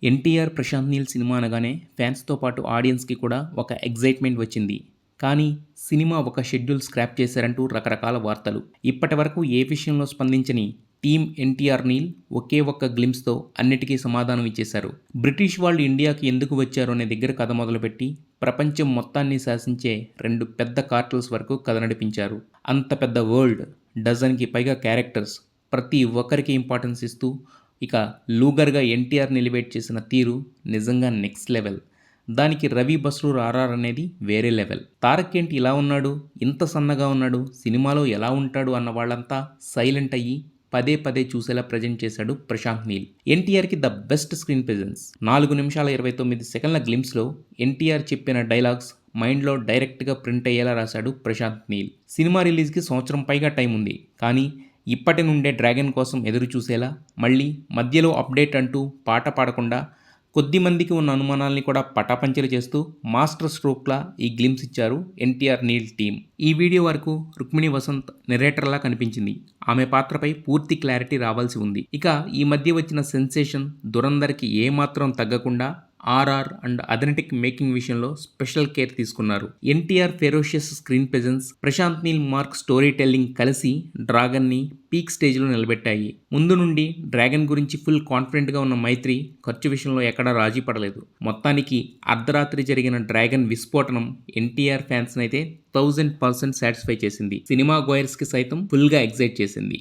NTR, Prashanth Neel cinema అనగానే ఫ్యాన్స్‌తో పాటు ఆడియన్స్‌కి కూడా ఒక ఎక్సైట్‌మెంట్ వచ్చింది. కానీ సినిమా ఒక షెడ్యూల్ స్క్రాప్ చేశారంటూ రకరకాల వార్తలు. ఇప్పటివరకు ఏ విషయంలో స్పందించని టీమ్ ఎన్టీఆర్ నీల్ ఒకే ఒక్క గ్లింప్స్‌తో అన్నిటికీ సమాధానం ఇచ్చేశారు. బ్రిటిష్ వాళ్ళు ఇండియాకి ఎందుకు వచ్చారు అనే దగ్గర కథ మొదలుపెట్టి ప్రపంచం మొత్తాన్ని శాసించే 2 పెద్ద కార్టల్స్ వరకు కథ నడిపించారు. అంత పెద్ద వరల్డ్, డజన్‌కి పైగా క్యారెక్టర్స్, ప్రతి ఒక్కరికి ఇంపార్టెన్స్ ఇస్తూ ఇక లూగర్గా ఎన్టీఆర్ని ఎలివేట్ చేసిన తీరు నిజంగా నెక్స్ట్ లెవెల్. దానికి రవి బస్రూర్ ఆర్ఆర్ అనేది వేరే లెవెల్. తారక్ ఏంటి ఇలా ఉన్నాడు, ఇంత సన్నగా ఉన్నాడు, సినిమాలో ఎలా ఉంటాడు అన్న వాళ్ళంతా సైలెంట్ అయ్యి పదే పదే చూసేలా ప్రజెంట్ చేశాడు ప్రశాంత్ నీల్. ఎన్టీఆర్కి ద బెస్ట్ స్క్రీన్ ప్రెజెన్స్. 4 నిమిషాల 29 సెకండ్ల గ్లింప్స్లో ఎన్టీఆర్ చెప్పిన డైలాగ్స్ మైండ్లో డైరెక్ట్గా ప్రింట్ అయ్యేలా రాశాడు ప్రశాంత్ నీల్. సినిమా రిలీజ్కి సంవత్సరం పైగా టైం ఉంది, కానీ ఇప్పటి నుండే డ్రాగన్ కోసం ఎదురు చూసేలా, మళ్ళీ మధ్యలో అప్డేట్ అంటూ పాట పాడకుండా కొద్ది మందికి ఉన్న అనుమానాల్ని కూడా పటాపంచలు చేస్తూ మాస్టర్ స్ట్రోక్లా ఈ గ్లిమ్స్ ఇచ్చారు ఎన్టీఆర్ నీల్ టీమ్. ఈ వీడియో వరకు రుక్మిణి వసంత్ నెరేటర్లా కనిపించింది. ఆమె పాత్రపై పూర్తి క్లారిటీ రావాల్సి ఉంది. ఇక ఈ మధ్య వచ్చిన సెన్సేషన్ దురందర్కి ఏమాత్రం తగ్గకుండా ఆర్ఆర్ అండ్ అథెంటిక్ మేకింగ్ విషయంలో స్పెషల్ కేర్ తీసుకున్నారు. NTR ferocious screen presence, Prashanth Neel mark story telling కలిసి డ్రాగన్ని పీక్ స్టేజ్లో నిలబెట్టాయి. ముందు నుండి డ్రాగన్ గురించి ఫుల్ కాన్ఫిడెంట్గా ఉన్న మైత్రి ఖర్చు విషయంలో ఎక్కడా రాజీ పడలేదు. మొత్తానికి అర్ధరాత్రి జరిగిన డ్రాగన్ విస్ఫోటనం ఎన్టీఆర్ ఫ్యాన్స్ అయితే 1000% సాటిస్ఫై చేసింది. సినిమా గోయర్స్కి సైతం ఫుల్గా ఎగ్జైట్ చేసింది.